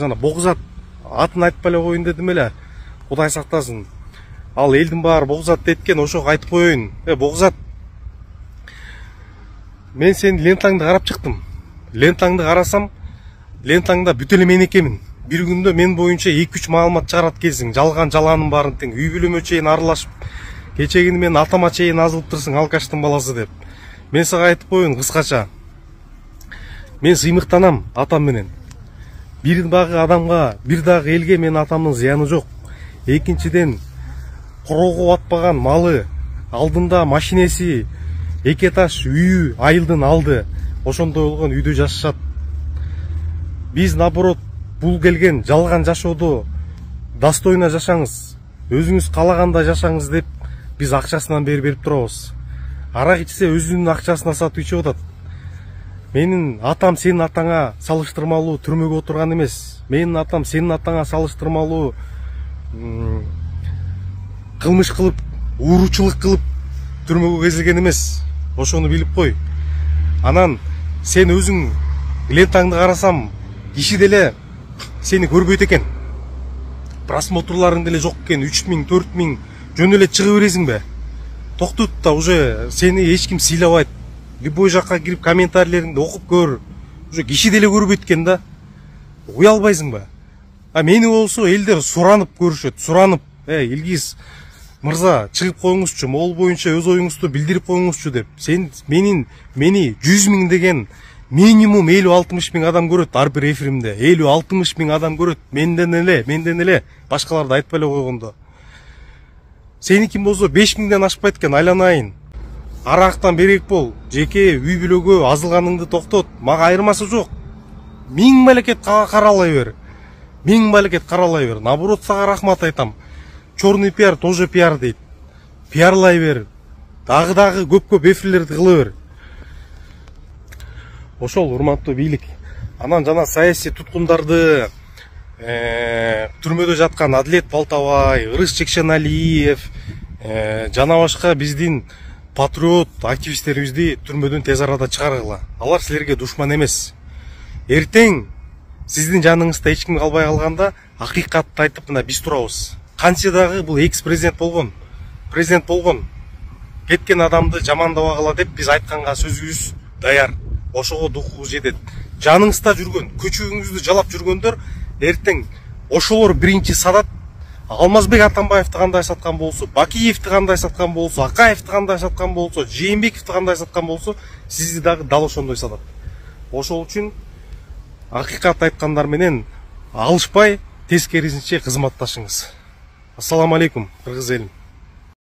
жана Богзат атын айтпай эле коеюн дедим эле. Кудай сактасын. Ал элдин баары Богзат деткен, ошого айтып коеюн. Богзат, мен сенин лентаңды карап чыктым. Лентаңды карасам, лентаңда бүт эле мен экенмин. Бир күндө мен боюнча 2-3 маалымат чыгарат экенсиң. Жалган жалаанын баарын тең үй бүлөмө чейин аралашып, кечегини мен атама чейин азылып турсуң, алкаштын баласы деп. Мен сага айтып коеюн кыскача. Мен сыймыктанам атам менен. Бир дагы адамга, бир дагы элге мен атамдын зыяны жок. Экинчиден, короого батпаган малы, алдында машинеси, 2 этаж үйү айылдын алды. Ошондой болгон үйдө жашашат. Биз наоборот бул келген жалган жашоодо достойно жашаңыз, өзүңүз калагандай жашаңыз деп биз акчасынан берип турабыз. Арак ичсе өзүнүн акчасына сатып ичип атат. Менин атам сенин атаңа салыштырмалуу түрмөгө отурган эмес. Менин атам сенин атаңа салыштырмалуу кылмыш кылып, ууручулук кылып түрмөгө кезилген эмес. Ошону билип кой. Анан сен өзүң лентаңды карасам, киши деле сени көрбөйт экен. Просмотрларың деле жок экен, 3000, 4000 жөн эле чыга бересиң бе? Токтот да, уже сени эч ким сыйлабайт. Любой жакка кирип комментарийлериңди окуп көр. Уже киши деле көрбөйт экен да. Уялбайсыңбы? Мени болсо элдер суранып көрүшөт, суранып, Илгиз мырза, чыгып коюңузчу, могул боюнча өз оюңузду билдирип коюңузчу деп. Мени 100 000 деген минимум 50-60 000 адам көрөт ар бир эфиримде. 50-60 000 адам көрөт. Менден эле, башкаларды айтпай эле койгондо. Сеникин болсо 5 000ден ашпайт экен, айланайын. Арактан берек бол, жеке үй бүлөгө азылганыңды токтот. Мага айырмасы жок. 1000 мамлекет каралай бер. 1000 мамлекет каралай бер. Наоборот, сага рахмат айтам. Черный пиар тоже пиар дейт. Пиарлай бер. Дагы көп эфирлерди кыла бер. Ошол урматтуу бийлик. Анан жана саясий туткундарды, түрмөдө жаткан Адилет Балтабай, Ырыс Чекшеналиев, жана башка биздин патриот активисттерибизди түрмөдөн тез арада чыгаргыла. Алар силерге душман эмес. Эртең сиздин жаныңызда эч ким калбай калганда акыйкатты айтып мына биз турабыз. Канча дагы бул экс-президент болгон. Кеткен адамды жамандабагыла деп биз айтканга сөзүбүз даяр. Ошого духубуз жетет. Жаныңызда жүргөн, көчөгүңүздү жалап жүргөндөр эртең ошолор биринчи сатат. Алмазбек Атамбаевди кандай саткан болсо, Бакиевди кандай саткан болсо, Акаевди кандай саткан болсо, Жээнбековди кандай саткан болсо, сизди дагы дал ошондой сатат. Ошол үчүн акыйкат айткандар менен алышпай, тескерисинче кызматташыңыз. Ассаламу алейкум, кыргыз элим.